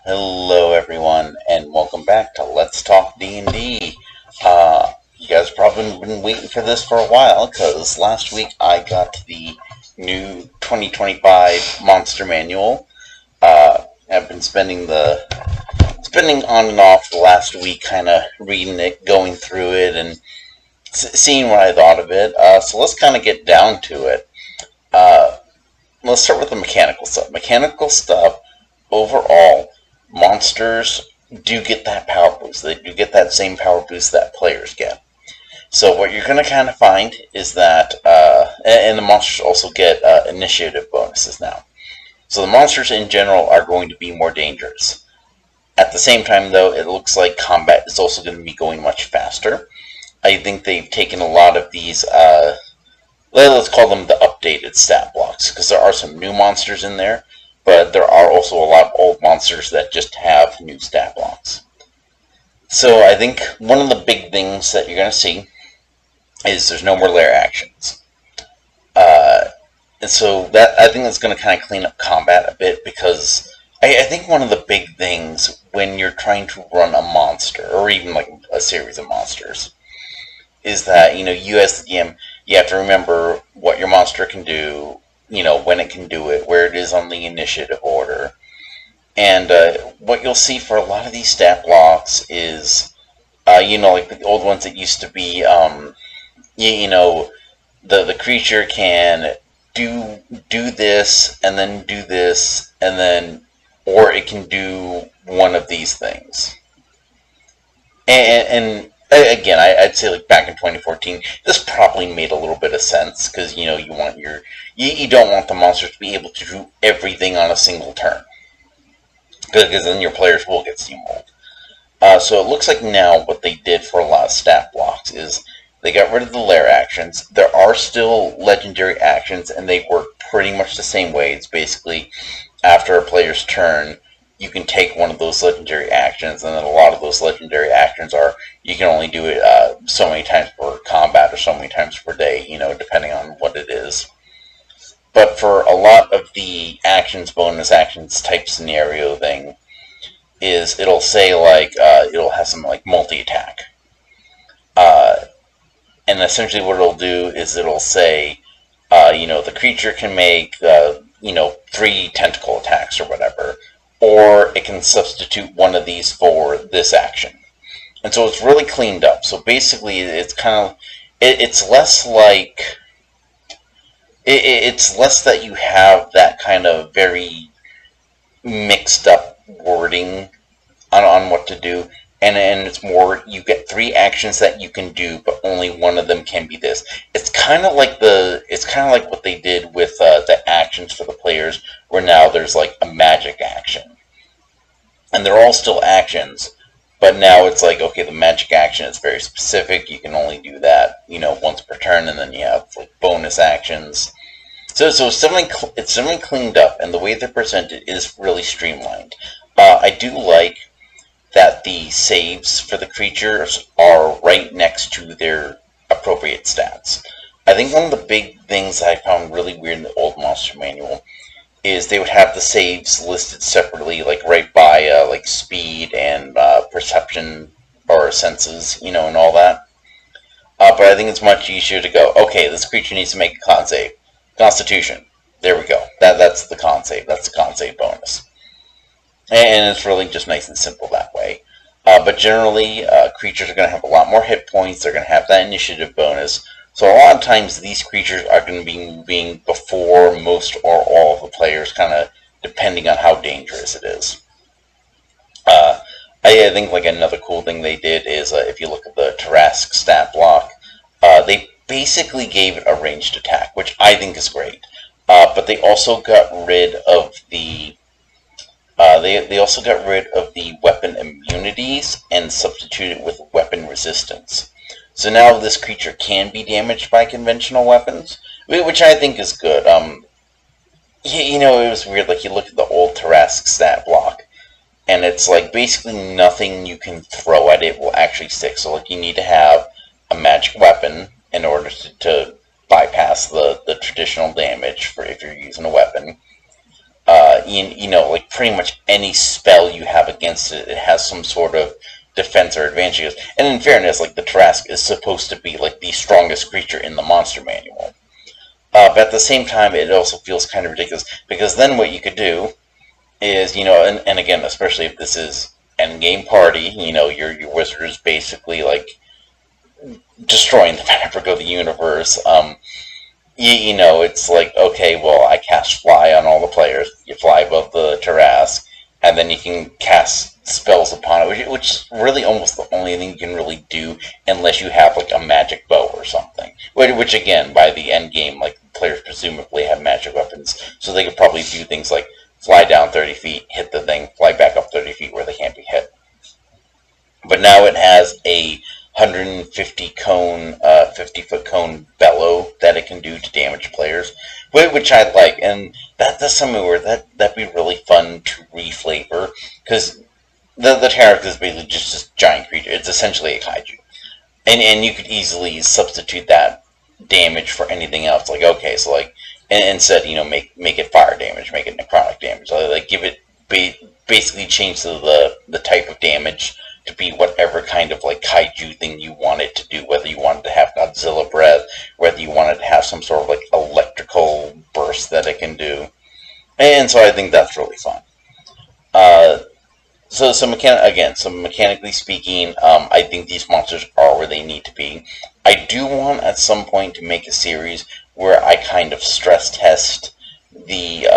Hello, everyone, and welcome back to Let's Talk D&D. You guys probably been waiting for this for a while, because last week I got the new 2025 Monster Manual. I've been spending on and off the last week, kind of reading it, going through it, and seeing what I thought of it. So let's kind of get down to it. Uh, let's start with the mechanical stuff. Mechanical stuff, overall, monsters do get that power boost. They do get that same power boost that players get. So what you're going to kind of find is that, and the monsters also get initiative bonuses now. So the monsters in general are going to be more dangerous. At the same time, though, it looks like combat is also going to be going much faster. I think they've taken a lot of these, let's call them the updated stat blocks, because there are some new monsters in there, but there are also a lot of old monsters that just have new stat blocks. So I think one of the big things that you're going to see is there's no more lair actions. And so that I think that's going to kind of clean up combat a bit, because I think one of the big things when you're trying to run a monster, or even like a series of monsters, is that, you as the DM, you have to remember what your monster can do, when it can do it, where it is on the initiative order. And what you'll see for a lot of these stat blocks is, like the old ones that used to be, the creature can do this, and then do this, and then, or it can do one of these things. And again, I'd say like back in 2014, this probably made a little bit of sense, because you want you don't want the monsters to be able to do everything on a single turn, because then your players will get steamrolled. So it looks like now what they did for a lot of stat blocks is they got rid of the lair actions. There are still legendary actions, and they work pretty much the same way. It's basically after a player's turn, you can take one of those legendary actions, and then a lot of those legendary actions are you can only do it so many times per combat or so many times per day, depending on what it is. But for a lot of the actions, bonus actions type scenario thing, is it'll say like it'll have some like multi-attack, and essentially what it'll do is it'll say the creature can make 3 tentacle attacks or whatever, or it can substitute one of these for this action. And so it's really cleaned up. So basically, it's kind of it's less like it's less that you have that kind of very mixed up wording on what to do, and it's more you get 3 actions that you can do, but only one of them can be this. It's kind of like what they did with the actions for the players, where now there's like a magic action, and they're all still actions, but now it's like, okay, the magic action is very specific. You can only do that, once per turn, and then you have like bonus actions. So it's definitely cleaned up, and the way they're presented is really streamlined. I do like that the saves for the creatures are right next to their appropriate stats. I think one of the big things I found really weird in the old Monster Manual is they would have the saves listed separately, like right by like speed and perception or senses, and all that. But I think it's much easier to go, okay, this creature needs to make a con save. Constitution. There we go. That's the con save. That's the con save bonus. And it's really just nice and simple that way. But generally, creatures are going to have a lot more hit points. They're going to have that initiative bonus. So a lot of times these creatures are going to be moving before most or all of the players, kind of depending on how dangerous it is. I think like another cool thing they did is if you look at the Tarrasque stat block, they basically gave it a ranged attack, which I think is great. But they also got rid of the they also got rid of the weapon immunities and substituted it with weapon resistance. So now this creature can be damaged by conventional weapons, which I think is good. It was weird. Like you look at the old Tarrasque stat block, and it's like basically nothing you can throw at it will actually stick. So like you need to have a magic weapon in order to bypass the traditional damage for if you're using a weapon. like pretty much any spell you have against it, it has some sort of defense or advantage. And in fairness, like the Tarrasque is supposed to be like the strongest creature in the monster manual. But at the same time, it also feels kind of ridiculous because then what you could do is, and again, especially if this is endgame party, your wizard is basically like destroying the fabric of the universe. It's like, okay, well, I cast Fly on all the players. You fly above the Tarrasque, and then you can cast spells upon it, which is really almost the only thing you can really do unless you have, like, a magic bow or something. Which again, by the end game, like, players presumably have magic weapons, so they could probably do things like fly down 30 feet, hit the thing, fly back up 30 feet where they can't be hit. But now it has a 50-foot cone bellow that it can do to damage players, which I like, and that's something where that'd be really fun to reflavor, because the Tarrasque is basically just this giant creature. It's essentially a kaiju, and you could easily substitute that damage for anything else. Like, okay, so like instead, make it fire damage, make it necrotic damage, like give it basically change the type of damage to be whatever kind of like kaiju thing you want it to do, whether you wanted to have Godzilla breath, whether you wanted to have some sort of like electrical burst that it can do. And so I think that's really fun. Uh, so mechanically speaking, I think these monsters are where they need to be. I do want at some point to make a series where I kind of stress test the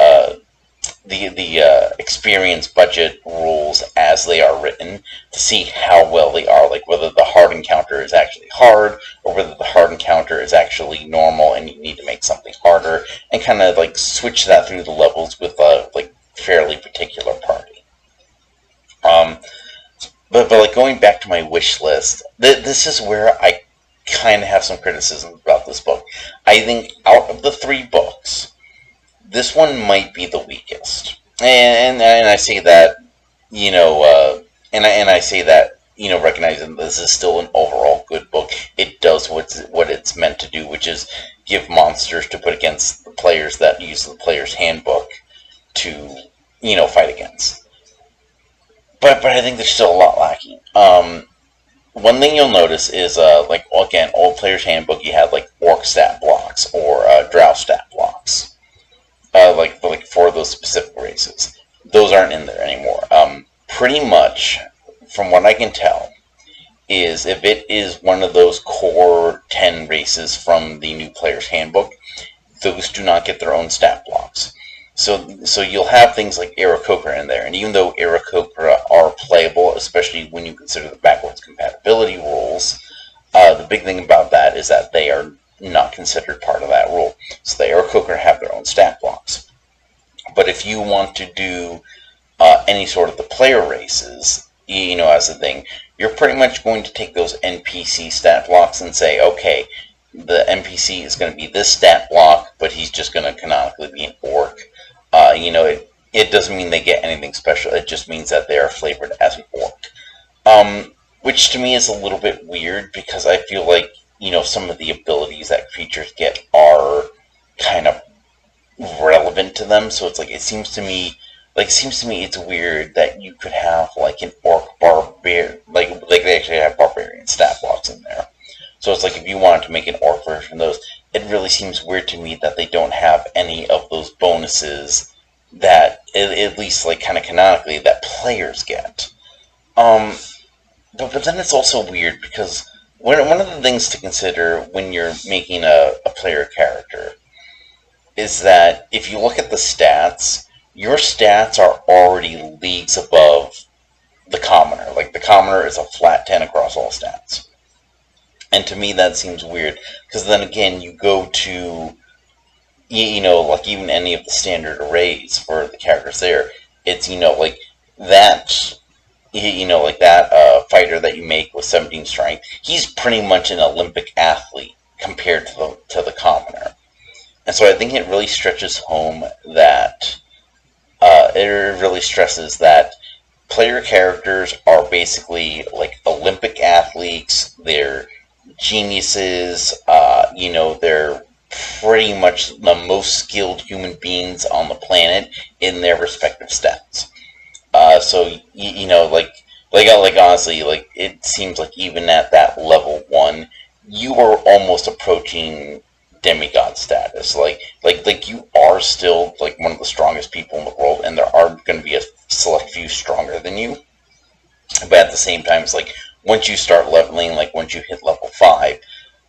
experience budget rules as they are written to see how well they are, like whether the hard encounter is actually hard or whether the hard encounter is actually normal and you need to make something harder, and kind of like switch that through the levels with a like fairly particular party. Um, but like going back to my wish list, this is where I kind of have some criticism about this book. I think out of the three books, this one might be the weakest, and I say that, and I say that, recognizing this is still an overall good book. It does what it's meant to do, which is give monsters to put against the players that use the player's handbook to, fight against. But I think there's still a lot lacking. One thing you'll notice is, like, again, old player's handbook, you had like orc stat blocks or drow stat blocks. Like for those specific races. Those aren't in there anymore. Pretty much, from what I can tell, is if it is one of those core 10 races from the new player's handbook, those do not get their own stat blocks. So you'll have things like Aarakocra in there, and even though Aarakocra are playable, especially when you consider the backwards compatibility rules, the big thing about that is that they are not considered part of that rule. So the Aarakocra have their own stat blocks. But if you want to do any sort of the player races, as a thing, you're pretty much going to take those NPC stat blocks and say, okay, the NPC is going to be this stat block, but he's just going to canonically be an orc. It doesn't mean they get anything special. It just means that they are flavored as an orc. Which to me is a little bit weird because I feel like, some of the abilities that creatures get are kind of relevant to them. So it's like, it seems to me it's weird that you could have like an orc barbarian, like they actually have barbarian stat blocks in there. So it's like if you wanted to make an orc version of those, it really seems weird to me that they don't have any of those bonuses that, at least like kind of canonically, that players get. But then it's also weird because one of the things to consider when you're making a player character is that if you look at the stats, your stats are already leagues above the commoner. Like, the commoner is a flat 10 across all stats. And to me that seems weird, because then again, you go to, like even any of the standard arrays for the characters there, it's, like that, like that fighter that you make with 17 strength, he's pretty much an Olympic athlete compared to the commoner. And so I think it really stretches home that, it really stresses that player characters are basically like Olympic athletes. They're geniuses. They're pretty much the most skilled human beings on the planet in their respective stats. So like honestly, like it seems like even at that level one, you are almost approaching demigod status. Like you are still like one of the strongest people in the world, and there are going to be a select few stronger than you. But at the same time, it's like once you start leveling, like once you hit level 5,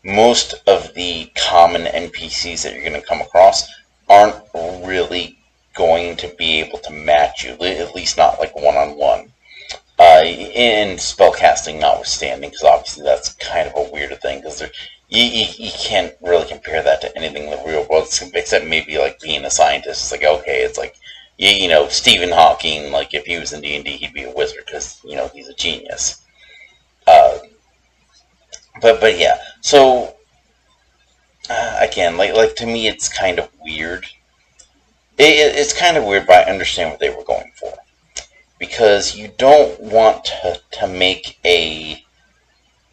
most of the common NPCs that you're going to come across aren't really going to be able to match you, at least not like one on one. In spellcasting notwithstanding, because obviously that's kind of a weirder thing, because you can't really compare that to anything in the real world, except maybe like being a scientist. It's like, okay, it's like, Stephen Hawking, like if he was in D&D, he'd be a wizard, because, he's a genius. Uh, but yeah, so, again, like to me, it's kind of weird. It's kind of weird, but I understand what they were going for. Because you don't want to make a...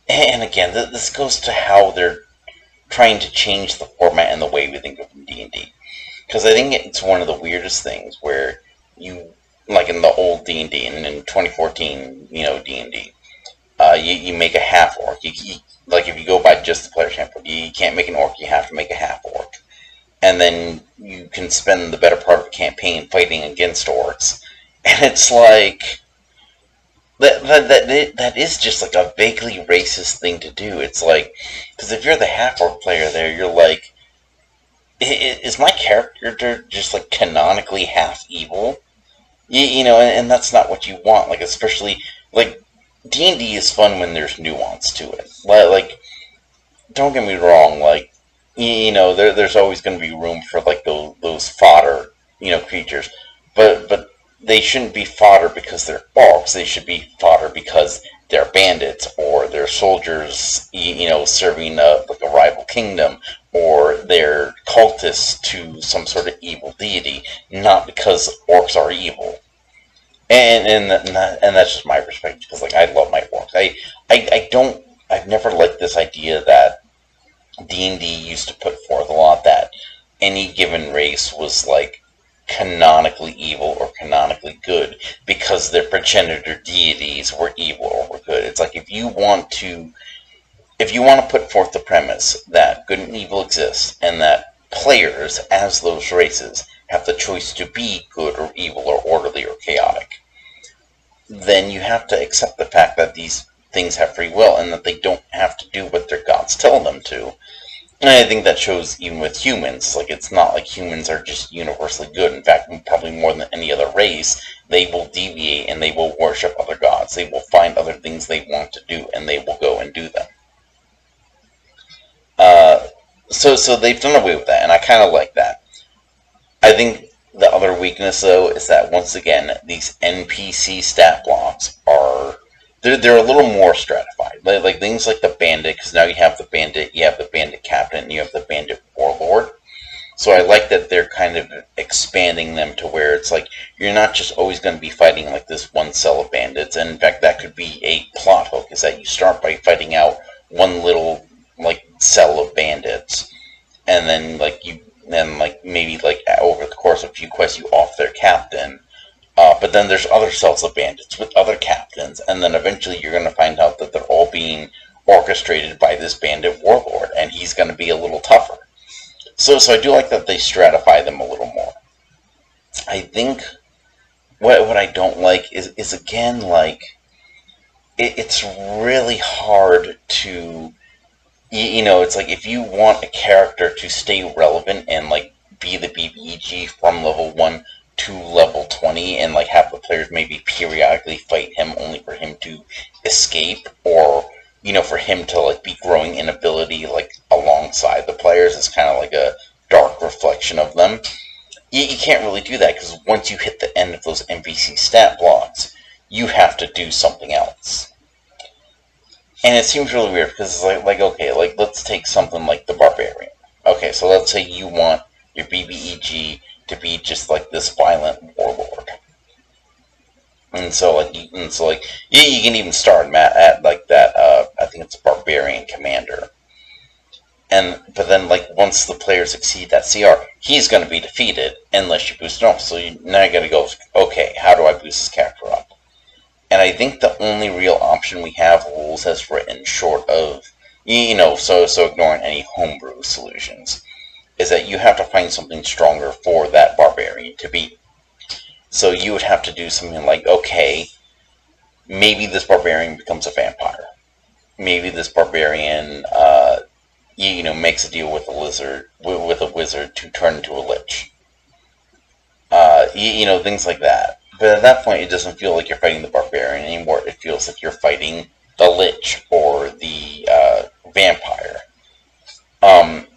And again, this goes to how they're trying to change the format and the way we think of D&D. Because I think it's one of the weirdest things where you, like in the old D&D, and in 2014, D&D, you make a half-orc. Like if you go by just the player's handbook, you can't make an orc, you have to make a half-orc. And then you can spend the better part of the campaign fighting against orcs. And it's like... That is just like a vaguely racist thing to do. It's like, because if you're the half-orc player there, you're like, is my character just like canonically half evil? And that's not what you want. Like, especially, like, D&D is fun when there's nuance to it. Like, don't get me wrong, like, there's always going to be room for, like, those fodder, creatures. But they shouldn't be fodder because they're orcs. They should be fodder because they're bandits or they're soldiers, serving like a rival kingdom, or they're cultists to some sort of evil deity, not because orcs are evil. And that's just my perspective, because like I love my orcs. I've never liked this idea that D&D used to put forth a lot, that any given race was like canonically evil or canonically good because their progenitor deities were evil or were good. It's like if you want to put forth the premise that good and evil exist, and that players as those races have the choice to be good or evil or orderly or chaotic, then you have to accept the fact that these things have free will and that they don't have to do what their gods tell them to. And I think that shows even with humans. Like, it's not like humans are just universally good. In fact, probably more than any other race, they will deviate and they will worship other gods. They will find other things they want to do and they will go and do them. So they've done away with that, and I kind of like that. I think the other weakness, though, is that once again, these NPC stat blocks are they're a little more stratified. Like things like the bandit, because now you have the bandit captain, and you have the bandit warlord. So I like that they're kind of expanding them to where it's like you're not just always going to be fighting like this one cell of bandits. And in fact, that could be a plot hook, is that you start by fighting out one little like cell of bandits, and then maybe like over the course of a few quests you off their captain. But then there's other cells of bandits with other captains, and then eventually you're going to find out that they're all being orchestrated by this bandit warlord, and he's going to be a little tougher. So I do like that they stratify them a little more. I think what I don't like is again, like, it's really hard to, it's like if you want a character to stay relevant and, like, be the BBEG from level 1 to level 20, and, like, have the players maybe periodically fight him only for him to escape, or, for him to, like, be growing in ability, like, alongside the players. It's kind of like a dark reflection of them. You can't really do that, because once you hit the end of those NPC stat blocks, you have to do something else. And it seems really weird, because it's like, okay, like, let's take something like the Barbarian. Okay, so let's say you want your BBEG to be just like this violent warlord. And so you can even start at like that, I think it's a Barbarian commander. but then like once the players exceed that CR, he's going to be defeated unless you boost him up. So now you got to go, okay, how do I boost this character up? And I think the only real option we have, rules as written, short of so ignoring any homebrew solutions, is that you have to find something stronger for that barbarian to beat. So you would have to do something like, okay, maybe this barbarian becomes a vampire. Maybe this barbarian, makes a deal with a wizard to turn into a lich. Things like that. But at that point, it doesn't feel like you're fighting the barbarian anymore. It feels like you're fighting the lich or the vampire. And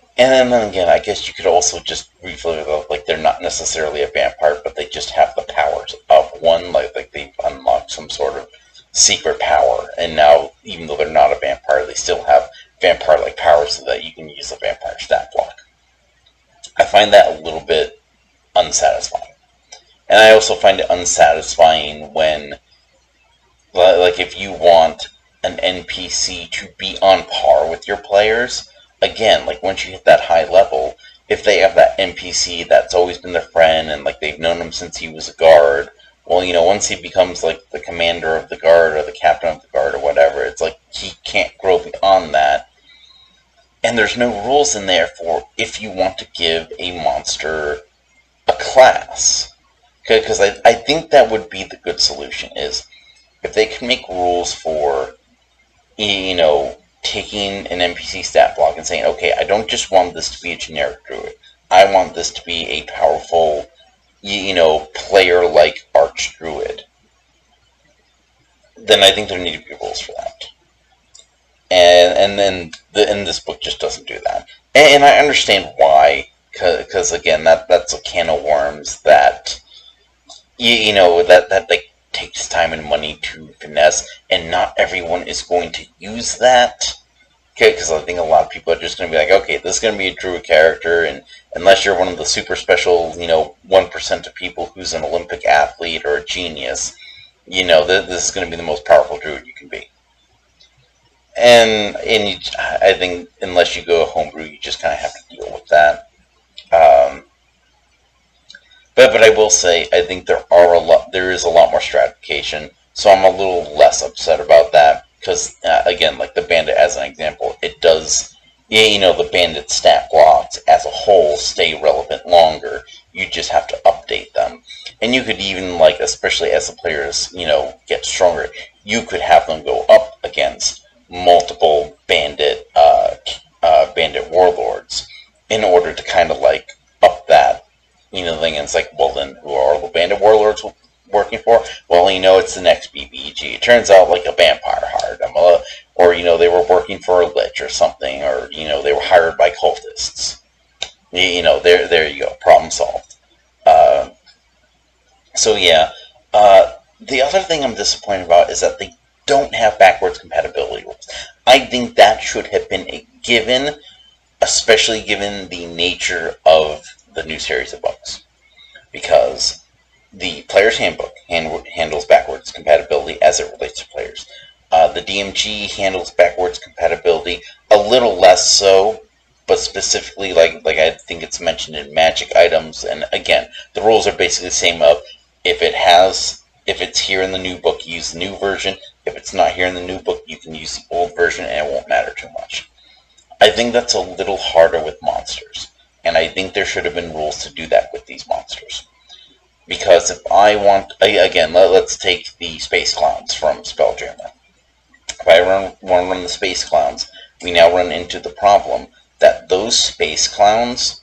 then again, I guess you could also just briefly, like, they're not necessarily a vampire, but they just have the powers of one, like they've unlocked some sort of secret power, and now, even though they're not a vampire, they still have vampire-like powers so that you can use the vampire stat block. I find that a little bit unsatisfying. And I also find it unsatisfying when, like, if you want an NPC to be on par with your players, again, like, once you hit that high level, if they have that NPC that's always been their friend and, like, they've known him since he was a guard, well, once he becomes, like, the commander of the guard or the captain of the guard or whatever, it's like he can't grow beyond that. And there's no rules in there for if you want to give a monster a class. Because I think that would be the good solution, is if they can make rules for, taking an NPC stat block and saying, okay, I don't just want this to be a generic druid. I want this to be a powerful, player-like arch-druid. Then I think there need to be rules for that. And then this book just doesn't do that. And I understand why, because again, that's a can of worms that, that like, takes time and money to finesse, and not everyone is going to use that. Okay, because I think a lot of people are just going to be like, okay, this is going to be a druid character, and unless you're one of the super special, 1% of people who's an Olympic athlete or a genius, this is going to be the most powerful druid you can be. And I think unless you go homebrew, you just kind of have to deal with that. But I will say, I think there is a lot more stratification, so I'm a little less upset about that, because, again, like the bandit as an example, it does, the bandit stat blocks as a whole stay relevant longer. You just have to update them. And you could even, like, especially as the players, get stronger, you could have them go up against multiple bandit warlords in order to kind of, like, up that, thing. And it's like, well, then who are the bandit warlords working for? Well, it's the next BBG. It turns out, like, a vampire hired them, or they were working for a lich or something, or they were hired by cultists. There you go, problem solved. So yeah, the other thing I'm disappointed about is that they don't have backwards compatibility rules. I think that should have been a given, especially given the nature of the new series of books, because the Player's Handbook handles backwards compatibility as it relates to players. The DMG handles backwards compatibility a little less so, but specifically, like I think it's mentioned in magic items. And again, the rules are basically the same of if it's here in the new book, use the new version. If it's not here in the new book, you can use the old version, and it won't matter too much. I think that's a little harder with monsters, and I think there should have been rules to do that with these monsters. Because if I want, again, let's take the Space Clowns from Spelljammer. If I want to run the Space Clowns, we now run into the problem that those Space Clowns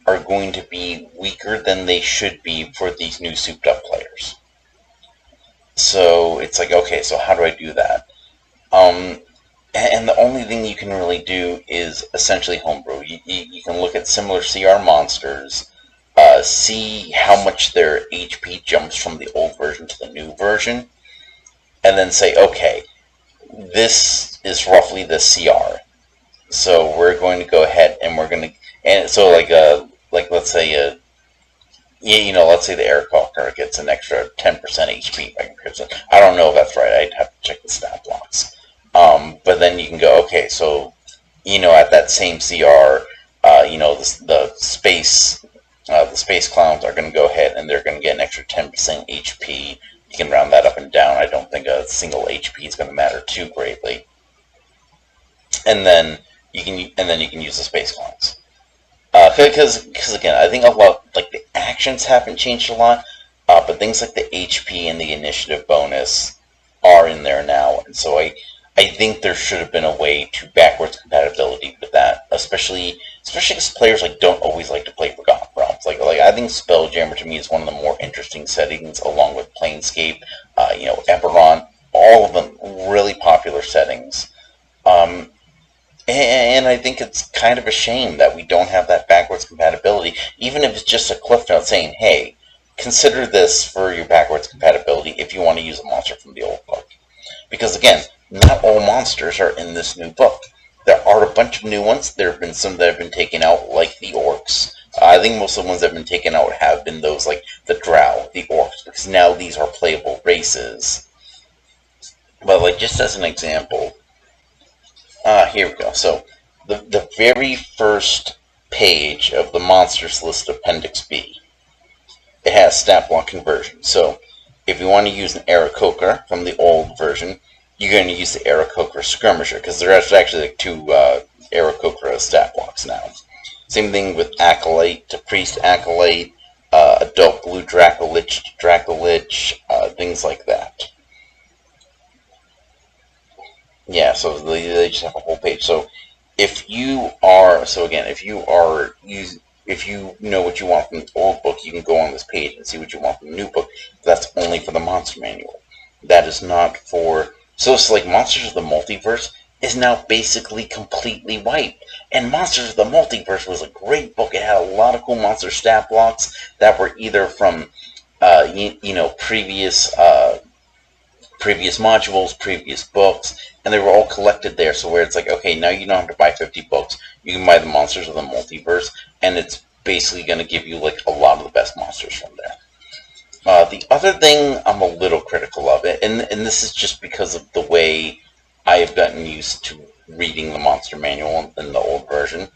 are going to be weaker than they should be for these new souped up players. So it's like, okay, so how do I do that? And the only thing you can really do is essentially homebrew. You can look at similar CR monsters, see how much their HP jumps from the old version to the new version, and then say, okay, this is roughly the CR. So we're going to go ahead and we're going to, and so like let's say let's say the Aircalker gets an extra 10% HP by comparison. I don't know if that's right. I'd have to check the stat blocks. But then you can go, okay, so at that same CR, the space clowns are going to go ahead and they're going to get an extra 10% HP. You can round that up and down. I don't think a single HP is going to matter too greatly. And then you can use the space clowns. Because again, I think a lot, like, the actions haven't changed a lot, but things like the HP and the initiative bonus are in there now, and so I think there should have been a way to backwards compatibility with that, especially because players don't always like to play Forgotten Realms. I think Spelljammer to me is one of the more interesting settings, along with Planescape, Eberron, all of them really popular settings. And I think it's kind of a shame that we don't have that backwards compatibility, even if it's just a cliff note saying, hey, consider this for your backwards compatibility if you want to use a monster from the old book. Because again, not all monsters are in this new book. There are a bunch of new ones. There have been some that have been taken out, like the orcs. I think most of the ones that have been taken out have been those like the drow, the orcs, because now these are playable races. But just as an example, here we go. So the very first page of the monsters list, Appendix B, it has stat block conversion. So if you want to use an Aarakocra from the old version, you're going to use the Aarakocra Skirmisher, because there's actually two Aarakocra stat blocks now. Same thing with Acolyte to Priest Acolyte, Adult Blue Dracolich to Dracolich, things like that. Yeah, so they just have a whole page. So if you know what you want from the old book, you can go on this page and see what you want from the new book. That's only for the monster manual. That is not for... So it's like Monsters of the Multiverse is now basically completely wiped. And Monsters of the Multiverse was a great book. It had a lot of cool monster stat blocks that were either from previous modules, previous books, and they were all collected there. So where it's like, okay, now you don't have to buy 50 books. You can buy the Monsters of the Multiverse, and it's basically going to give you a lot of the best monsters from there. The other thing I'm a little critical of it, and this is just because of the way I have gotten used to reading the monster manual in the old version,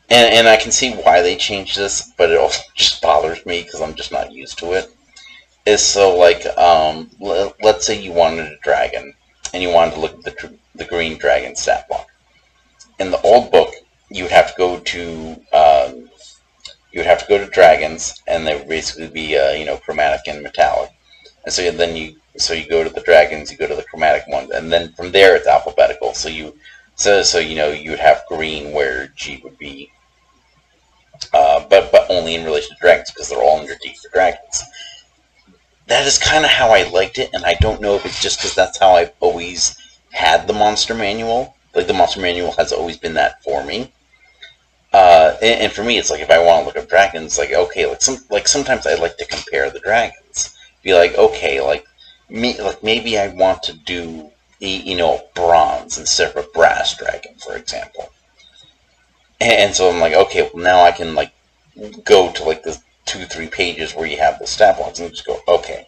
and I can see why they changed this, but it also just bothers me because I'm just not used to it. Is so let's say you wanted a dragon, and you wanted to look at the green dragon stat block. In the old book, you would have to go to dragons, and they would basically be chromatic and metallic. And so then you go to the dragons, you go to the chromatic ones, and then from there it's alphabetical. So you would have green where G would be, but only in relation to dragons because they're all under D for dragons. That is kind of how I liked it, and I don't know if it's just because that's how I've always had the monster manual. The monster manual has always been that for me. And for me, it's like if I want to look up dragons, okay, sometimes I like to compare the dragons. Be like, okay, maybe I want to do bronze instead of a brass dragon, for example. And so I'm like, okay, well now I can go to the 2-3 pages where you have the stat blocks and just go, okay,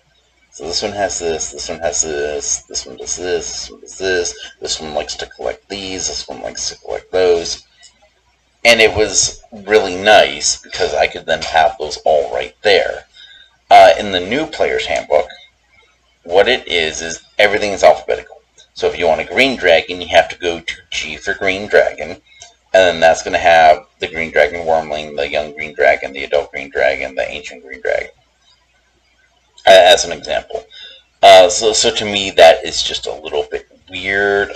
so this one has this one has this one does this one does this one likes to collect these, this one likes to collect those. And it was really nice because I could then have those all right there. In the new player's handbook, what it is everything is alphabetical. So if you want a green dragon, you have to go to G for green dragon, and then that's going to have the green dragon wormling, the young green dragon, the adult green dragon, the ancient green dragon, as an example. So to me, that is just a little bit weird.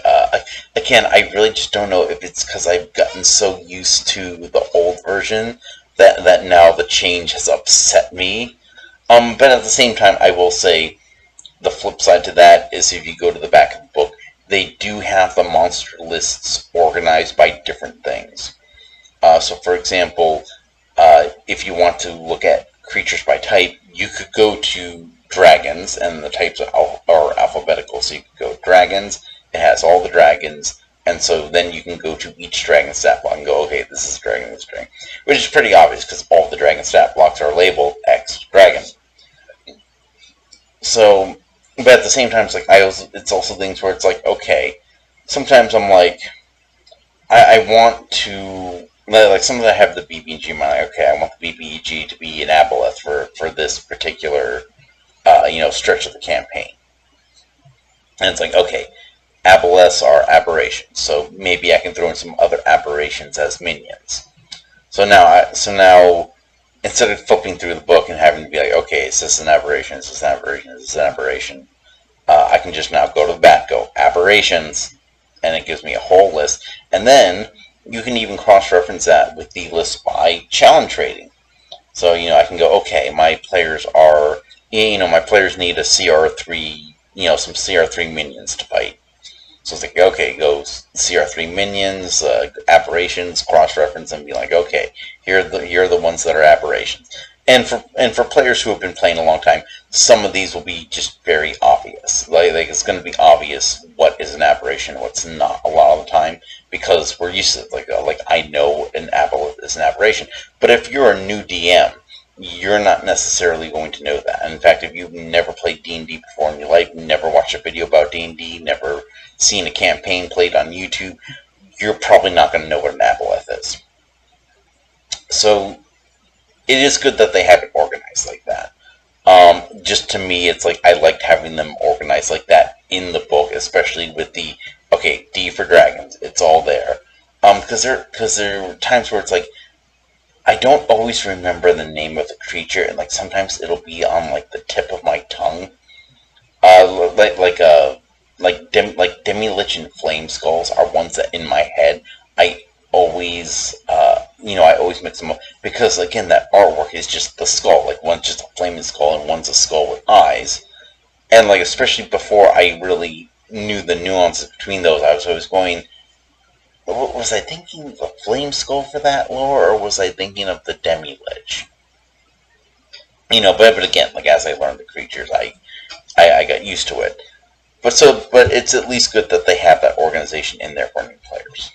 Again, I really just don't know if it's because I've gotten so used to the old version that now the change has upset me. But at the same time, I will say the flip side to that is if you go to the back of the book, they do have the monster lists organized by different things. So for example, if you want to look at creatures by type, you could go to dragons, and the types are alphabetical. So you could go dragons, it has all the dragons, and so then you can go to each dragon stat block and go, okay, this is a dragon, this is a dragon. Which is pretty obvious because all the dragon stat blocks are labeled X dragon. So, but at the same time, it's also things where it's like, okay, sometimes I'm like, I want to, like, some that have the BBG in mind. Like, okay, I want the BBG to be an aboleth for this particular stretch of the campaign. And it's like, okay, aboleths are aberrations, so maybe I can throw in some other aberrations as minions. So now instead of flipping through the book and having to be like, okay, is this an aberration? Is this an aberration? Is this an aberration? I can just now go to the back, go aberrations, and it gives me a whole list. And then you can even cross-reference that with the list by challenge rating. So, I can go, okay, my players need a CR3, some CR3 minions to fight. So it's like, okay, go CR3 minions, aberrations, cross-reference, and be like, okay, here are the ones that are aberrations. And for players who have been playing a long time, some of these will be just very obvious. Like it's going to be obvious what is an aberration and what's not a lot of the time, because we're used to it. Like I know an aboleth is an aberration. But if you're a new DM, you're not necessarily going to know that. And in fact, if you've never played D&D before in your life, never watched a video about D&D, never seen a campaign played on YouTube, you're probably not going to know what an aboleth is. So it is good that they have it organized like that. Just to me, it's like I liked having them organized like that in the book, especially with the, okay, D for dragons, it's all there. Because there are times where it's like, I don't always remember the name of the creature, and like sometimes it'll be on like the tip of my tongue. Like Demi-Lich and Flame Skulls are ones that in my head I always I always mix them up, because again that artwork is just the skull. Like one's just a flaming skull and one's a skull with eyes, and like especially before I really knew the nuances between those, I was always going, was I thinking of the Flame Skull for that lore, or was I thinking of the Demi-Lich? But again, like as I learned the creatures, I got used to it. But it's at least good that they have that organization in there for new players.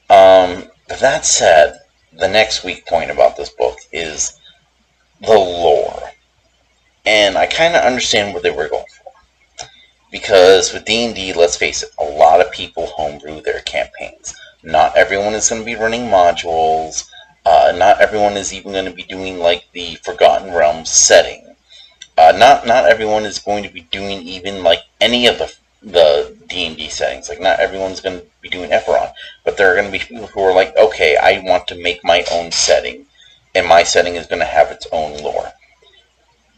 But that said, the next weak point about this book is the lore, and I kind of understand what they were going for, because with D&D, let's face it, a lot of people homebrew their campaigns. Not everyone is going to be running modules. Not everyone is even going to be doing like the Forgotten Realms setting. Not everyone is going to be doing even like any of the D&D settings. Like not everyone's going to be doing Ephron, but there are going to be people who are like, okay, I want to make my own setting, and my setting is going to have its own lore.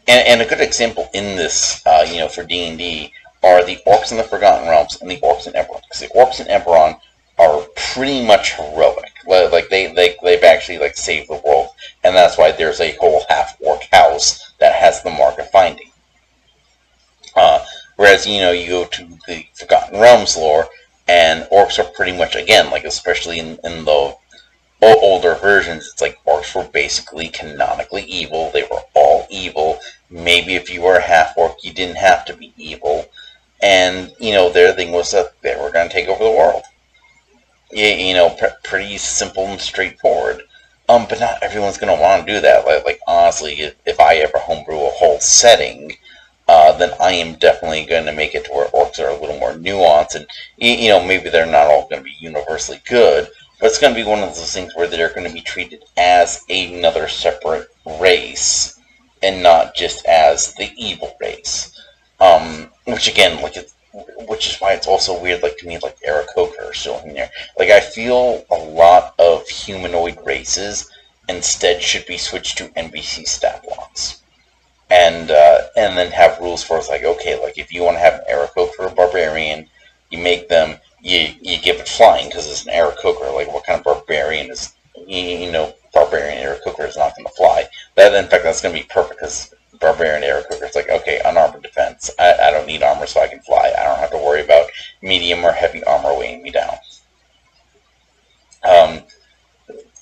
And a good example in this, for D&D, are the Orcs in the Forgotten Realms and the Orcs in Eberron. Because the Orcs in Eberron are pretty much heroic. Like they've actually like saved the world, and that's why there's a whole half-orc house that has the Mark of Finding. Whereas you go to the Forgotten Realms lore, and orcs are pretty much, again, like especially in the older versions, it's like orcs were basically canonically evil. They were all evil. Maybe if you were a half-orc, you didn't have to be evil. And, their thing was that they were going to take over the world. Pretty simple and straightforward. But not everyone's going to want to do that. Like honestly, if I ever homebrew a whole setting, then I am definitely going to make it to where orcs are a little more nuanced, and maybe they're not all going to be universally good, but it's going to be one of those things where they're going to be treated as another separate race, and not just as the evil race. Which again, which is why it's also weird, like to me, like Aarakocra are still in there. Like I feel a lot of humanoid races instead should be switched to NPC stat blocks. And then have rules for, it's like, okay, like if you want to have an Aarakocra barbarian, you make them, you give it flying because it's an Aarakocra. Like what kind of barbarian is, barbarian Aarakocra is not going to fly. In fact, that's going to be perfect, because barbarian Aarakocra, it's like, okay, unarmored defense. I don't need armor so I can fly. I don't have to worry about medium or heavy armor weighing me down.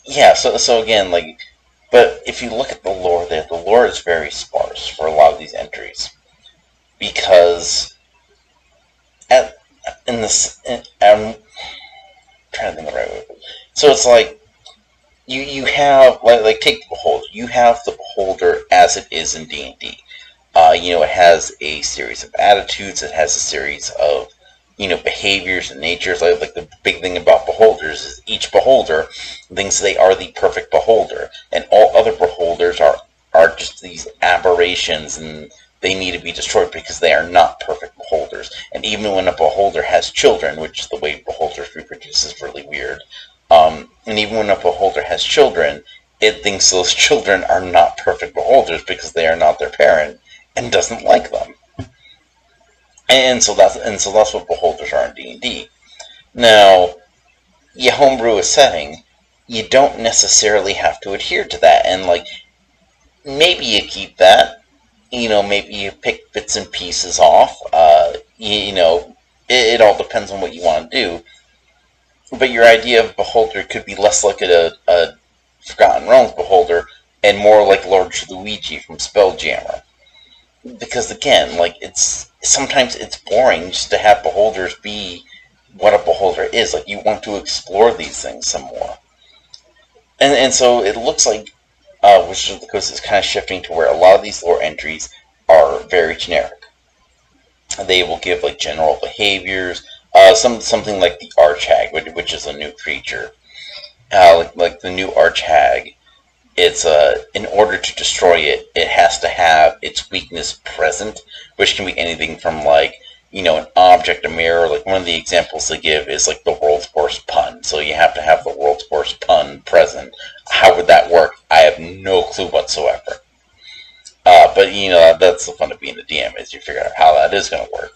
Yeah, so again, like, but if you look at the lore there, the lore is very sparse for a lot of these entries, because I'm trying to think of the right way. So it's like you have like take the Beholder. You have the Beholder as it is in D&D. It has a series of attitudes. It has a series of behaviors and natures. Like the big thing about beholders is each beholder thinks they are the perfect beholder, and all other beholders are just these aberrations, and they need to be destroyed because they are not perfect beholders. And even when a beholder has children, which is the way beholders reproduce is really weird, and even when a beholder has children, it thinks those children are not perfect beholders because they are not their parent and doesn't like them. And so that's what beholders are in D&D. Now, you homebrew a setting, you don't necessarily have to adhere to that, and maybe you keep that. Maybe you pick bits and pieces off. It all depends on what you want to do. But your idea of beholder could be less like a Forgotten Realms beholder and more like Lord Luigi from Spelljammer. Because again, sometimes it's boring just to have beholders be what a beholder is. You want to explore these things some more. And so it looks like Wizards of the Coast is kind of shifting to where a lot of these lore entries are very generic. They will give general behaviors, something like the Archhag, which is a new creature. Like the new Archhag, it's in order to destroy it, it has to have its weakness present, which can be anything from an object, a mirror. One of the examples they give is the world's worst pun. So you have to have the world's worst pun present. How would that work? I have no clue whatsoever. But that's the fun of being a DM, is you figure out how that is going to work.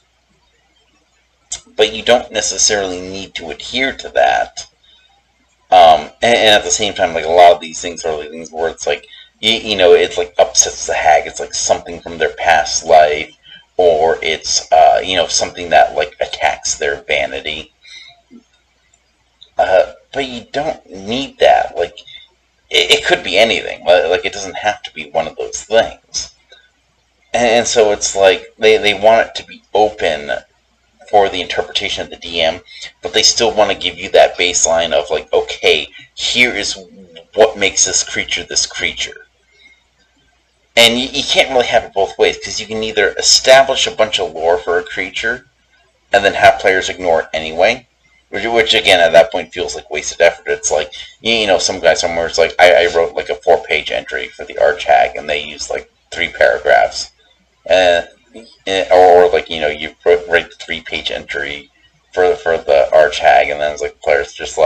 But you don't necessarily need to adhere to that. And at the same time, a lot of these things are things where it's it's upsets the hag. It's something from their past life, or it's something that attacks their vanity. But you don't need that. It could be anything. It doesn't have to be one of those things. And so it's they want it to be open for the interpretation of the DM, but they still want to give you that baseline of okay, here is what makes this creature. And you can't really have it both ways, because you can either establish a bunch of lore for a creature and then have players ignore it anyway, which again at that point feels like wasted effort. It's some guy somewhere, it's I wrote a 4-page entry for the Archhag, and they used 3 paragraphs. Or you write the 3-page entry for the Archhag, and then it's players just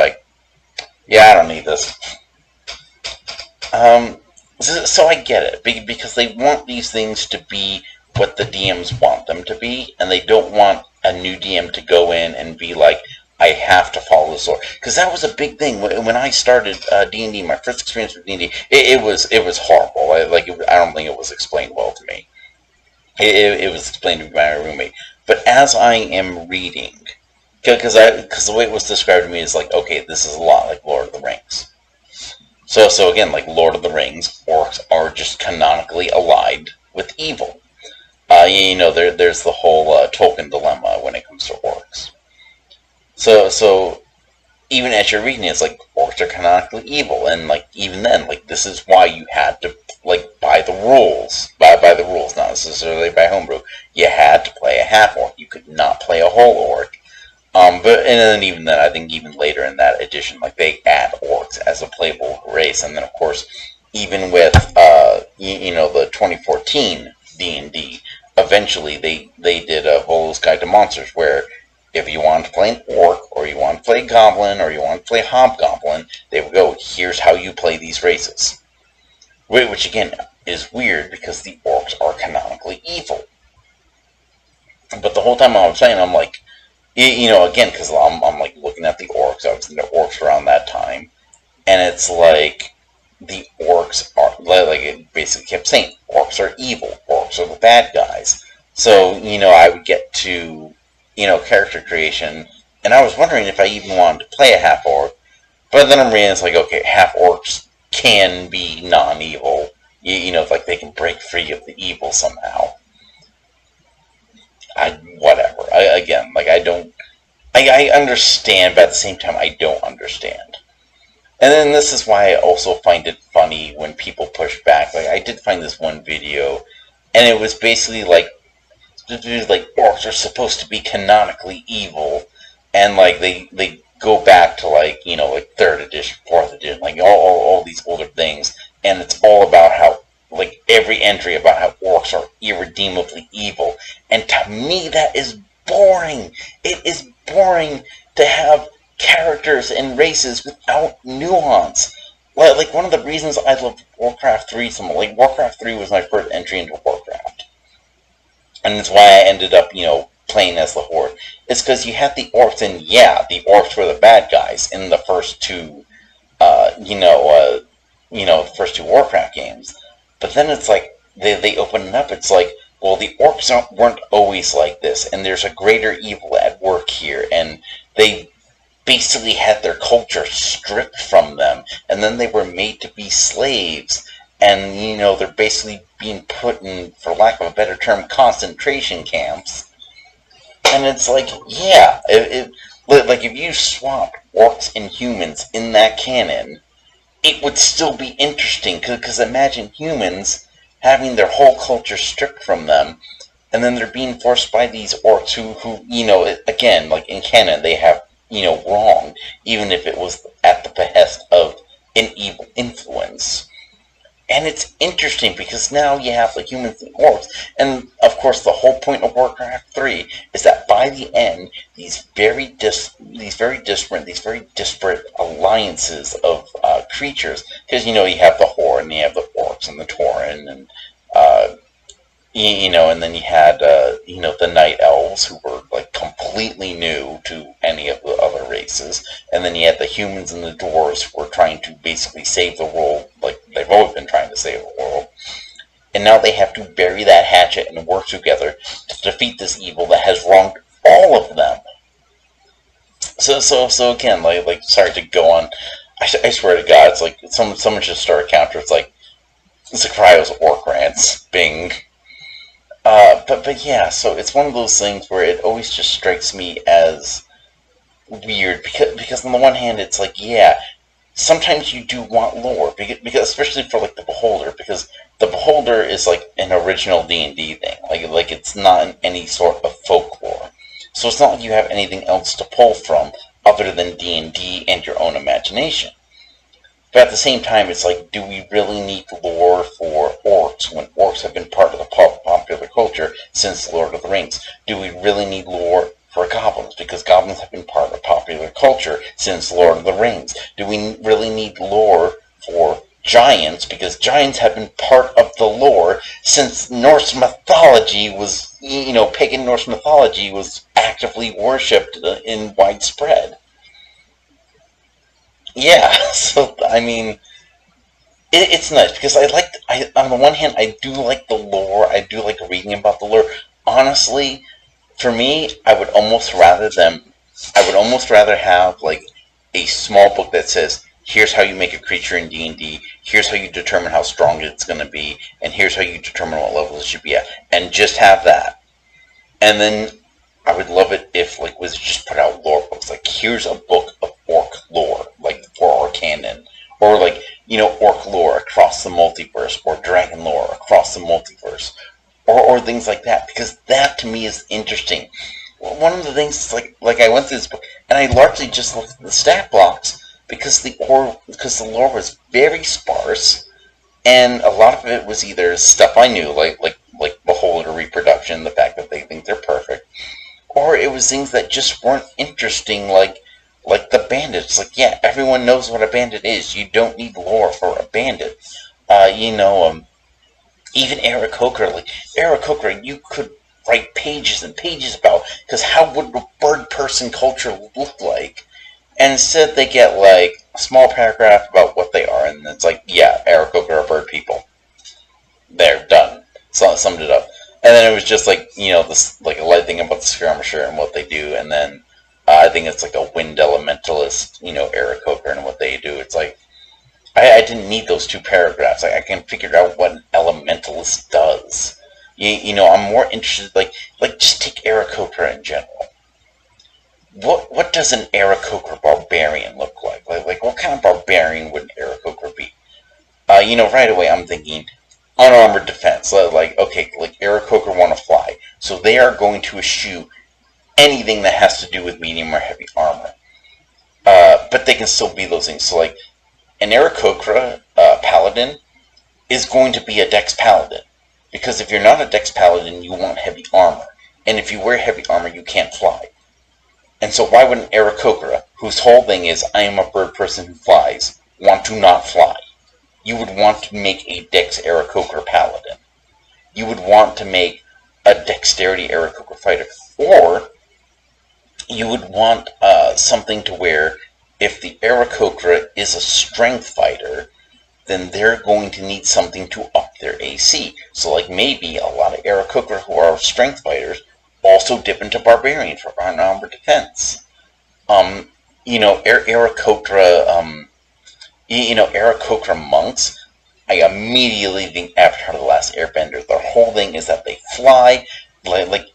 yeah, I don't need this. So I get it, because they want these things to be what the DMs want them to be, and they don't want a new DM to go in and be I have to follow this lore. Because that was a big thing when I started D&D. My first experience with D&D, it was horrible. I don't think it was explained well to me. It was explained to me by my roommate. But as I am reading, because the way it was described to me is okay, this is a lot like Lord of the Rings. So again, Lord of the Rings, orcs are just canonically allied with evil. There's the whole Tolkien dilemma when it comes to orcs. So even as you're reading it, it's orcs are canonically evil, and even then, this is why you had to by the rules, by the rules, not necessarily by homebrew. You had to play a half orc. You could not play a whole orc. But and then even then, I think even later in that edition, they add orcs as a playable race, and then of course, even with the 2014 D&D, eventually they did a Volo's Guide to Monsters, where if you want to play an orc, or you want to play goblin, or you want to play hobgoblin, they would go, here's how you play these races. Which again is weird, because the orcs are canonically evil. But the whole time I was playing, I'm again, because I'm looking at the orcs. I was into orcs around that time, and it's the orcs are it basically kept saying orcs are evil, orcs are the bad guys. So I would get to character creation, and I was wondering if I even wanted to play a half orc. But then I'm reading, it's okay, half orcs can be non-evil. They can break free of the evil somehow. Whatever. I understand, but at the same time, I don't understand. And then this is why I also find it funny when people push back. I did find this one video, and it was basically like orcs are supposed to be canonically evil, and like they go back to like like third edition, fourth edition, like all these older things, and it's all about how like every entry about how orcs are irredeemably evil, and to me that is boring. It is boring to have characters and races without nuance. Like one of the reasons I love Warcraft 3 so much, like Warcraft 3 was my first entry into Warcraft, and it's why I ended up, playing as the Horde. It's because you had the orcs, and yeah, the orcs were the bad guys in the first two, the first two Warcraft games. But then it's like they open it up. It's like, well, the orcs weren't always like this, and there's a greater evil at work here, and they basically had their culture stripped from them, and then they were made to be slaves, and they're basically being put in, for lack of a better term, concentration camps. And it's like, yeah, like if you swapped orcs and humans in that canon, it would still be interesting, because imagine humans having their whole culture stripped from them, and then they're being forced by these orcs who again, like in canon, they have, wrong, even if it was at the behest of an evil influence. And it's interesting because now you have like humans and orcs, and of course the whole point of Warcraft 3 is that by the end, these very disparate alliances of creatures, because you have the Horde and you have the orcs and the Tauren and and then you had the night elves, who were like completely new to any of the other races, and then you had the humans and the dwarves, who were trying to basically save the world, like they've always been trying to save the world, and now they have to bury that hatchet and work together to defeat this evil that has wronged all of them. So again, like sorry to go on. I swear to God, it's like someone should start a counter. It's like Zakrio's orc rants, Bing. But yeah, so it's one of those things where it always just strikes me as weird, because on the one hand it's like, yeah, sometimes you do want lore, because especially for like the Beholder, because the Beholder is like an original D&D thing, like it's not in any sort of folklore, so it's not like you have anything else to pull from other than D&D and your own imagination. But at the same time, it's like, do we really need lore for orcs when orcs have been part of the popular culture since Lord of the Rings? Do we really need lore for goblins, because goblins have been part of popular culture since Lord of the Rings? Do we really need lore for giants, because giants have been part of the lore since Norse mythology was, pagan Norse mythology was actively worshipped in widespread? Yeah, so I mean, it's nice because on the one hand, I do like the lore. I do like reading about the lore. Honestly, for me, I would almost rather have like a small book that says, here's how you make a creature in D&D, here's how you determine how strong it's going to be, and here's how you determine what level it should be at, and just have that. And then I would love it if like Wizards just put out lore books. Like, here's a book of orc lore, like for our canon, or like orc lore across the multiverse, or dragon lore across the multiverse, or things like that. Because that to me is interesting. One of the things is like I went through this book and I largely just looked at the stat blocks because the lore was very sparse, and a lot of it was either stuff I knew, like Beholder reproduction, the fact that they think they're perfect, or it was things that just weren't interesting, like the bandits. Like, yeah, everyone knows what a bandit is. You don't need lore for a bandit. Even Eric Coker, you could write pages and pages about, because how would a bird person culture look like? And instead they get like a small paragraph about what they are, and it's like, yeah, Eric Coker are bird people. They're done. So it summed it up. And then it was just like, this like a light thing about the skirmisher and what they do, and then I think it's like a wind elementalist, Eric Coker and what they do. It's like, I didn't need those two paragraphs. I can figure out what an elementalist does. I'm more interested, like just take Eric Coker in general. What does an Eric Coker barbarian look like? Like what kind of barbarian would an Eric Coker be? Right away I'm thinking unarmored defense. Like, okay, like Aarakocra want to fly, so they are going to eschew anything that has to do with medium or heavy armor. But they can still be those things. So, like, an Aarakocra paladin is going to be a Dex paladin. Because if you're not a Dex paladin, you want heavy armor. And if you wear heavy armor, you can't fly. And so why would an Aarakocra, whose whole thing is, I am a bird person who flies, want to not fly? You would want to make a Dex Aarakocra paladin. You would want to make a Dexterity Aarakocra fighter. Or you would want something to where if the Aarakocra is a strength fighter, then they're going to need something to up their AC. So like maybe a lot of Aarakocra who are strength fighters also dip into Barbarian for unarmored defense. Aarakocra, Aarakocra monks, I immediately think Avatar: The Last Airbender. Their whole thing is that they fly, like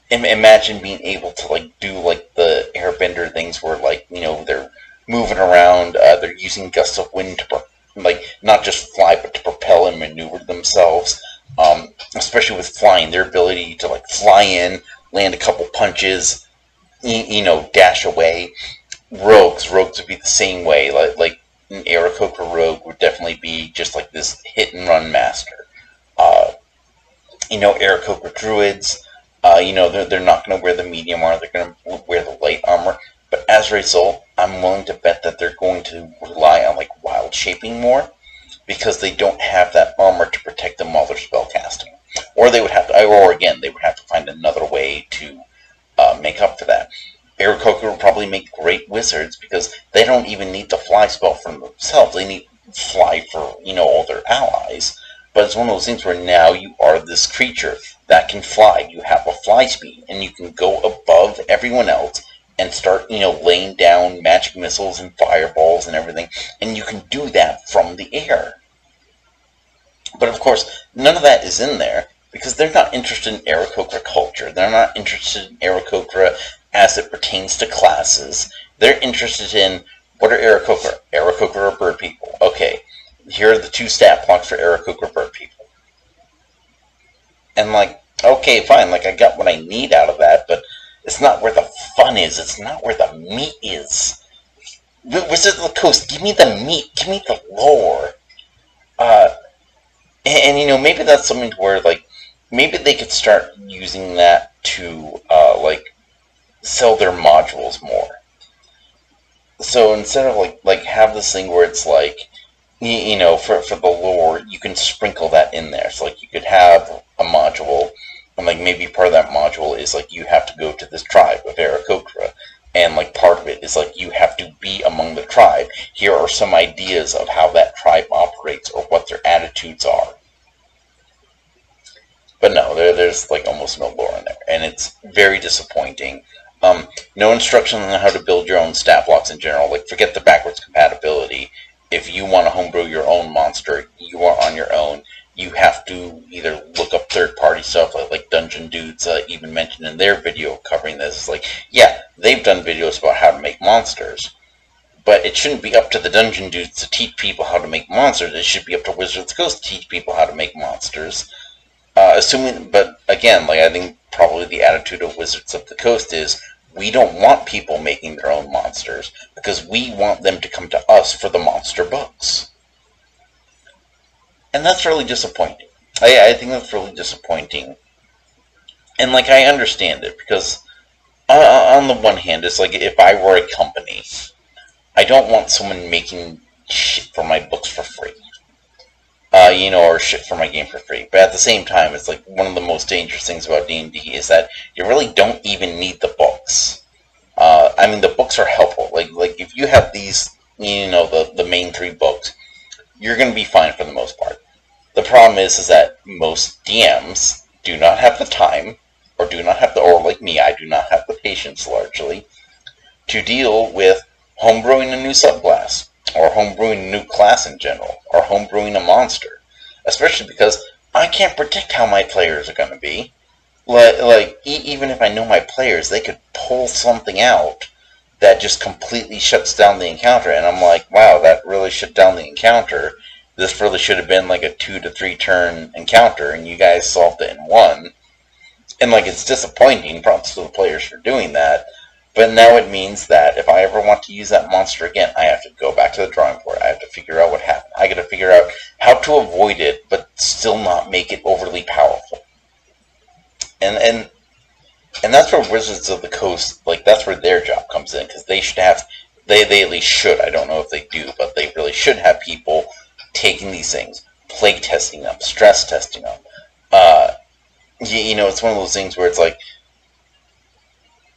imagine being able to like do like the airbender things where like they're moving around, they're using gusts of wind to like not just fly but to propel and maneuver themselves, especially with flying, their ability to like fly in, land a couple punches, dash away. Rogues would be the same way. Like an Aarakocra rogue would definitely be just like this hit and run master. Aarakocra druids, they're not going to wear the medium armor, they're going to wear the light armor. But as a result, I'm willing to bet that they're going to rely on like wild shaping more, because they don't have that armor to protect them while they're spellcasting. Or they would have to, or again, they would have to find another way to make up for that. Aarakocra will probably make great wizards because they don't even need the fly spell for themselves. They need fly for, all their allies. But it's one of those things where now you are this creature that can fly. You have a fly speed, and you can go above everyone else and start, laying down magic missiles and fireballs and everything. And you can do that from the air. But of course, none of that is in there because they're not interested in Aarakocra culture. They're not interested in Aarakocra as it pertains to classes. They're interested in, what are Aarakocra? Aarakocra are bird people. Okay, here are the 2 stat blocks for Aarakocra bird people. And like, okay, fine, like I got what I need out of that, but it's not where the fun is. It's not where the meat is. Wizards of the Coast, give me the meat. Give me the lore. And maybe that's something where, like, maybe they could start using that to, like, sell their modules more. So instead of, like have this thing where it's, like, for the lore, you can sprinkle that in there. So, like, you could have a module, and, like, maybe part of that module is, like, you have to go to this tribe of Aarakocra. And, like, part of it is, like, you have to be among the tribe. Here are some ideas of how that tribe operates or what their attitudes are. But no, there's, like, almost no lore in there. And it's very disappointing. No instructions on how to build your own stat blocks in general. Like, forget the backwards compatibility. If you want to homebrew your own monster, you are on your own. You have to either look up third-party stuff, like Dungeon Dudes even mentioned in their video covering this. It's like, yeah, they've done videos about how to make monsters, but it shouldn't be up to the Dungeon Dudes to teach people how to make monsters. It should be up to Wizards of the Coast to teach people how to make monsters. But again, like, I think probably the attitude of Wizards of the Coast is, we don't want people making their own monsters because we want them to come to us for the monster books. And that's really disappointing. I think that's really disappointing. And, like, I understand it because on the one hand, it's like if I were a company, I don't want someone making shit for my books for free. Or shit for my game for free. But at the same time, it's like one of the most dangerous things about D&D is that you really don't even need the books. I mean, the books are helpful. Like if you have these, the main 3 books, you're going to be fine for the most part. The problem is that most DMs do not have the time, or like me, I do not have the patience largely, to deal with homebrewing a new subclass, or homebrewing a new class in general, or homebrewing a monster. Especially because I can't predict how my players are going to be. Even if I know my players, they could pull something out that just completely shuts down the encounter, and I'm like, wow, that really shut down the encounter, this really should have been like a 2 to 3 turn encounter, and you guys solved it in one. And like, it's disappointing, props to the players for doing that. But now it means that if I ever want to use that monster again, I have to go back to the drawing board. I have to figure out what happened. I got to figure out how to avoid it, but still not make it overly powerful. And that's where Wizards of the Coast, like, that's where their job comes in, because they should have, they at least should, I don't know if they do, but they really should have people taking these things, play testing them, stress testing them. It's one of those things where it's like,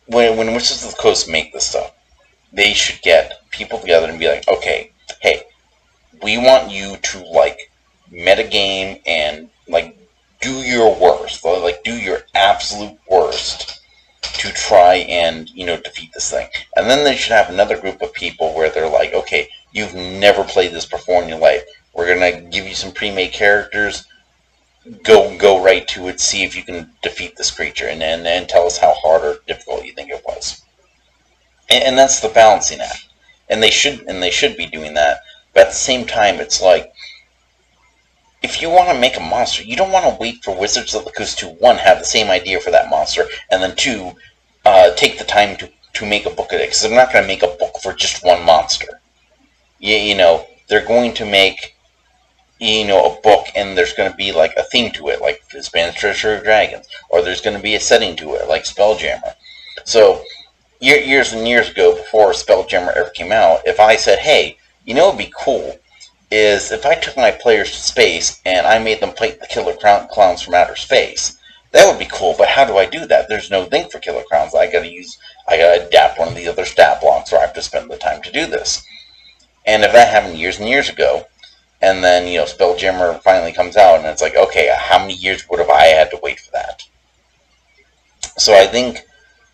when Wizards of the Coast make this stuff, they should get people together and be like, okay, hey, we want you to, like, metagame and, like, do your worst, like, do your absolute worst to try and, defeat this thing. And then they should have another group of people where they're like, okay, you've never played this before in your life. We're going to give you some pre-made characters. Go right to it, see if you can defeat this creature, and then tell us how hard or difficult you think it was. And that's the balancing act. And they should be doing that. But at the same time, it's like, if you want to make a monster, you don't want to wait for Wizards of the Coast to, one, have the same idea for that monster, and then two, take the time to make a book of it, because they're not going to make a book for just one monster. They're going to make, a book, and there's going to be, like, a theme to it, like Spanish Treasure of Dragons, or there's going to be a setting to it, like Spelljammer. So, years and years ago, before Spelljammer ever came out, if I said, hey, what would be cool is if I took my players to space and I made them fight the killer clowns from outer space. That would be cool, but how do I do that? There's no thing for killer clowns. I gotta adapt one of the other stat blocks, or I have to spend the time to do this. And if that happened years and years ago, and then, Spelljammer finally comes out, and it's like, okay, how many years would have I had to wait for that? So I think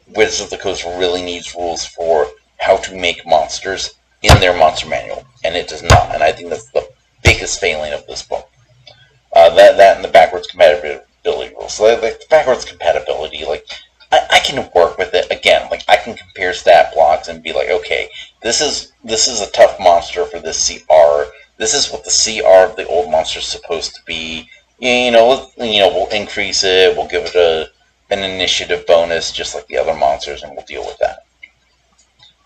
Wizards of the Coast really needs rules for how to make monsters in their monster manual, and it does not. And I think that's the biggest failing of this book. That and the backwards compatibility rules. So, like, the backwards compatibility, like, I can work with it. Again, like, I can compare stat blocks and be like, okay, this is a tough monster for this CR. This is what the CR of the old monster is supposed to be. We'll increase it. We'll give it an initiative bonus, just like the other monsters, and we'll deal with that.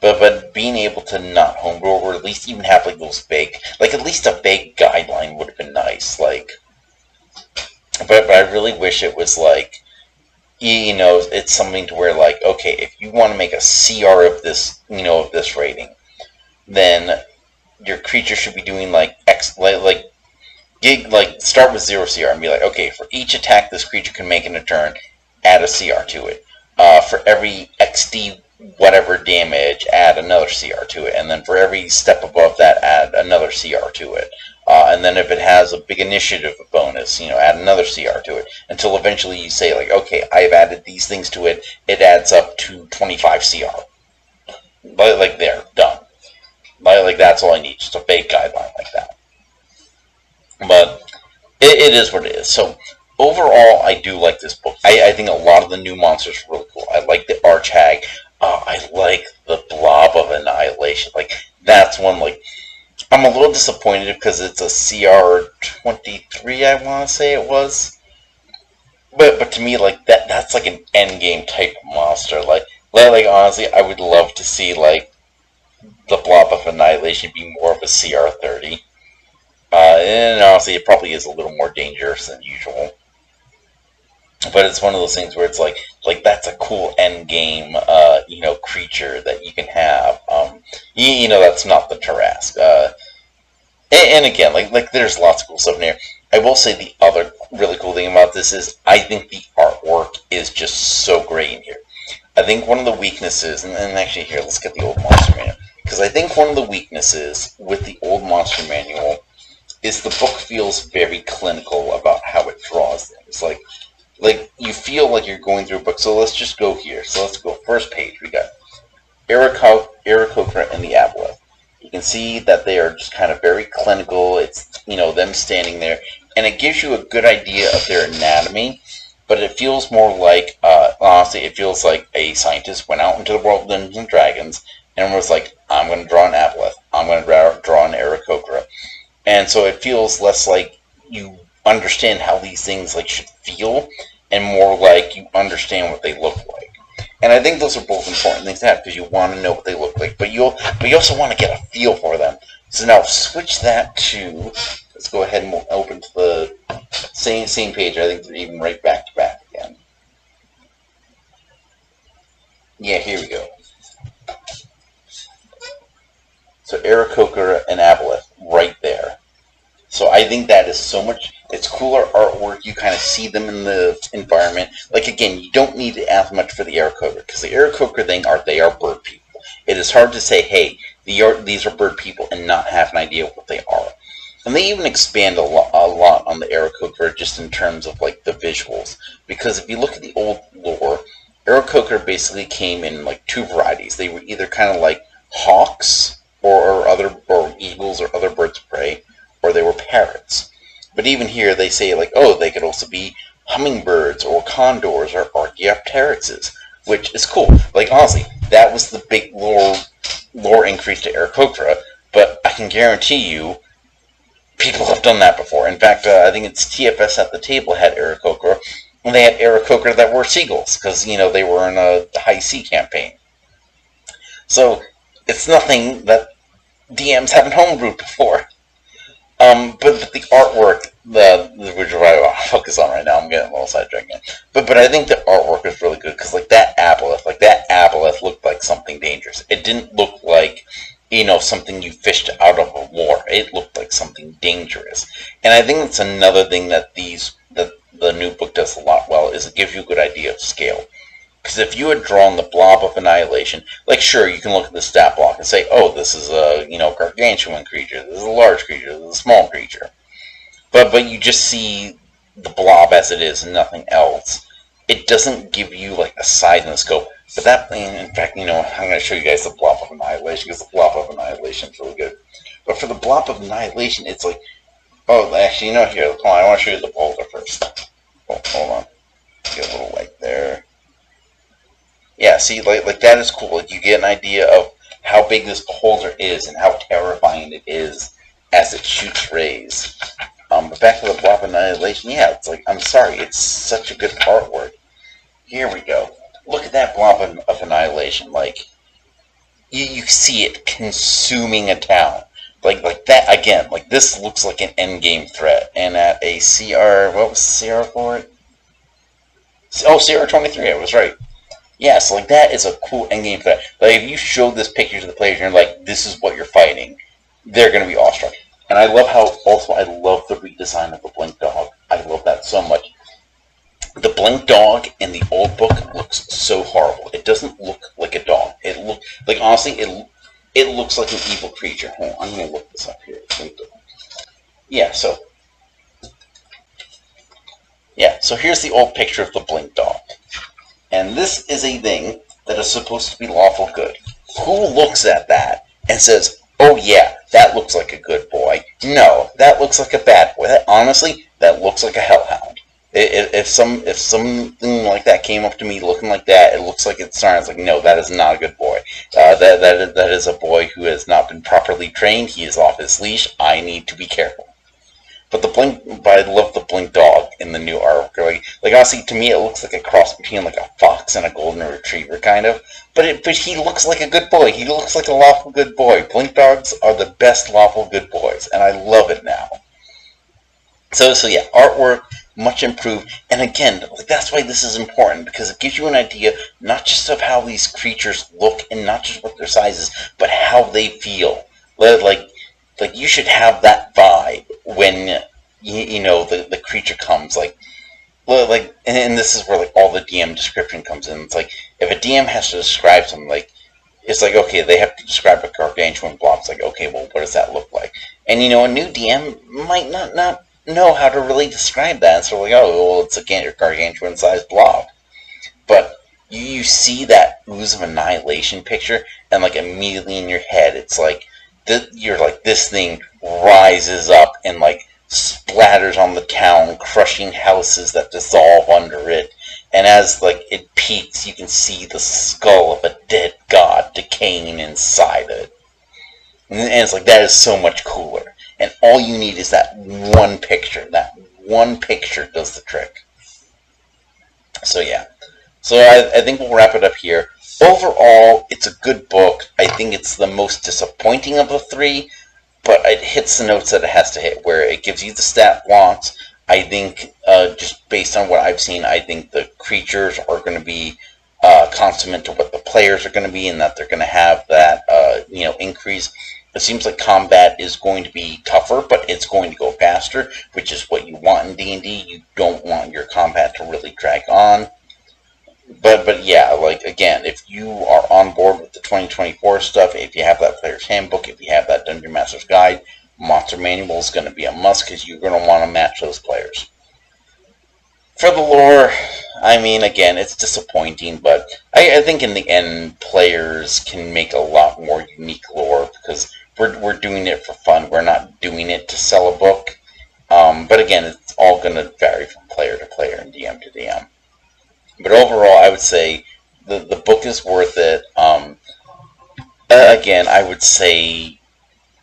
But being able to not homebrew, or at least even have, like, those vague, like, at least a vague guideline would have been nice. Like, but I really wish it was like, it's something to where, like, okay, if you want to make a CR of this, of this rating, then your creature should be doing, like, start with 0 CR and be like, okay, for each attack this creature can make in a turn, add a CR to it. For every XD whatever damage, add another CR to it, and then for every step above that, add another CR to it. And then if it has a big initiative bonus, add another CR to it, until eventually you say, like, okay, I've added these things to it, it adds up to 25 CR. Like, there, done. Like, that's all I need, just a vague guideline like that. But it is what it is. So, overall, I do like this book. I think a lot of the new monsters are really cool. I like the Archhag. I like the Blob of Annihilation. Like, that's one, like, I'm a little disappointed because it's a CR 23, I want to say it was. But to me, like, that's like an endgame type of monster. Like, honestly, I would love to see, like, the Blob of Annihilation be more of a CR 30. And honestly, it probably is a little more dangerous than usual. But it's one of those things where it's like that's a cool end game, creature that you can have. That's not the Tarrasque. And again, like there's lots of cool stuff in here. I will say the other really cool thing about this is I think the artwork is just so great in here. I think one of the weaknesses, and actually here, let's get the old monster manual, because I think one of the weaknesses with the old monster manual is the book feels very clinical about how it draws things. Like, you feel like you're going through a book. So let's just go here. So let's go first page. We got Aarakocra and the Aboleth. You can see that they are just kind of very clinical. It's, them standing there. And it gives you a good idea of their anatomy. But it feels more like, honestly, it feels like a scientist went out into the world of Dungeons and Dragons and was like, I'm going to draw an Aboleth. I'm going to draw an Aarakocra. and so it feels less like you understand how these things like should feel, and more like you understand what they look like. And I think those are both important things to have because you want to know what they look like, but you also want to get a feel for them. So now switch that to, let's go ahead and we'll open to the same page. I think they're even right back to back again. Yeah, here we go. So Aarakocra and Aboleth right there. So I think that is so much. It's cooler artwork. You kind of see them in the environment. Like again, you don't need to ask much for the Aarakocra because the Aarakocra they are bird people. It is hard to say, hey, these are bird people and not have an idea what they are. And they even expand a lot on the Aarakocra just in terms of like the visuals. Because if you look at the old lore, Aarakocra basically came in like two varieties. They were either kind of like hawks or eagles or other birds of prey, or they were parrots. But even here they say like, oh, they could also be hummingbirds or condors or archaeopteryxes, which is cool. Like honestly, that was the big lore increase to Aarakocra, but I can guarantee you people have done that before. In fact, I think it's TFS at the table had Aarakocra, and they had Aarakocra that were seagulls, because, they were in a high sea campaign. So, it's nothing that DMs haven't homebrewed before. But the artwork, which I want to focus on right now, I'm getting a little sidetracked again. But I think the artwork is really good, because that Aboleth looked like something dangerous. It didn't look like, something you fished out of a war. It looked like something dangerous. And I think that's another thing that the new book does a lot well, is it gives you a good idea of scale. Because if you had drawn the Blob of Annihilation, like sure, you can look at the stat block and say, oh, this is a, gargantuan creature, this is a large creature, this is a small creature. But you just see the Blob as it is and nothing else. It doesn't give you like a size and a scope. But that, in fact, I'm going to show you guys the Blob of Annihilation, because the Blob of Annihilation is really good. But for the Blob of Annihilation, it's like, oh, actually, here, hold on, I want to show you the boulder first. Oh, hold on. Get a little light there. Yeah, see, like that is cool. Like, you get an idea of how big this beholder is and how terrifying it is as it shoots rays. But back to the Blob of Annihilation, yeah, it's like, I'm sorry, it's such a good artwork. Here we go. Look at that Blob of Annihilation. Like, you see it consuming a town. Like that, again, like this looks like an endgame threat. And at a CR, what was CR for it? Oh, CR 23, I was right. Yeah, so like that is a cool endgame threat. Like if you show this picture to the players and you're like, this is what you're fighting, they're going to be awestruck. And I love I love the redesign of the Blink Dog. I love that so much. The Blink Dog in the old book looks so horrible. It doesn't look like a dog. It looks, like honestly, it looks like an evil creature. Hold on, I'm going to look this up here. Yeah, so here's the old picture of the Blink Dog. And this is a thing that is supposed to be lawful good. Who looks at that and says, oh yeah, that looks like a good boy? No, that looks like a bad boy. Honestly, that looks like a hellhound. If something like that came up to me looking like that, it looks like it's starting. It's like, no, that is not a good boy. That is a boy who has not been properly trained. He is off his leash. I need to be careful. But I love the Blink Dog in the new artwork. Like honestly, to me, it looks like a cross between like a fox and a golden retriever, kind of. But he looks like a good boy. He looks like a lawful good boy. Blink Dogs are the best lawful good boys, and I love it now. So yeah, artwork much improved, and again, like that's why this is important, because it gives you an idea not just of how these creatures look and not just what their size is, but how they feel. Like you should have that vibe when the creature comes. And this is where like all the DM description comes in. It's like if a DM has to describe something, like it's like okay, they have to describe a gargantuan blob. It's like okay, well, what does that look like? And a new DM might not know how to really describe that. So like, oh, well, it's a gargantuan sized blob. But you see that ooze of annihilation picture, and like immediately in your head, it's like you're like, this thing rises up and like splatters on the town, crushing houses that dissolve under it. And as like it peaks, you can see the skull of a dead god decaying inside it. And it's like, that is so much cooler. and all you need is that one picture. That one picture does the trick. So yeah. So I think we'll wrap it up here. Overall, it's a good book. I think it's the most disappointing of the three, but it hits the notes that it has to hit, where it gives you the stat blocks. I think, just based on what I've seen, I think the creatures are going to be consummate to what the players are going to be, and that they're going to have that increase. It seems like combat is going to be tougher, but it's going to go faster, which is what you want in D&D. You don't want your combat to really drag on. But yeah, like, again, if you are on board with the 2024 stuff, if you have that player's handbook, if you have that Dungeon Master's Guide, Monster Manual is going to be a must, because you're going to want to match those players. For the lore, I mean, again, it's disappointing, but I think in the end, players can make a lot more unique lore, because we're doing it for fun. We're not doing it to sell a book. But again, it's all going to vary from player to player and DM to DM. But overall, I would say the book is worth it. Again, I would say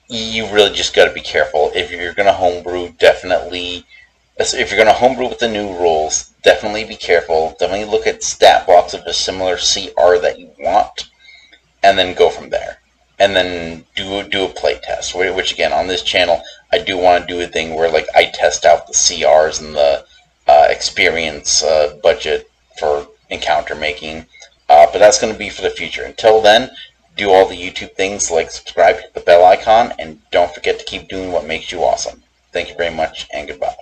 you really just got to be careful. If you're going to homebrew, definitely. If you're going to homebrew with the new rules, definitely be careful. Definitely look at stat blocks of a similar CR that you want, and then go from there. And then do a play test. Which again, on this channel, I do want to do a thing where, like, I test out the CRs and the experience budget for encounter making. But that's going to be for the future. Until then, do all the YouTube things like subscribe, hit the bell icon, and don't forget to keep doing what makes you awesome. Thank you very much, and goodbye.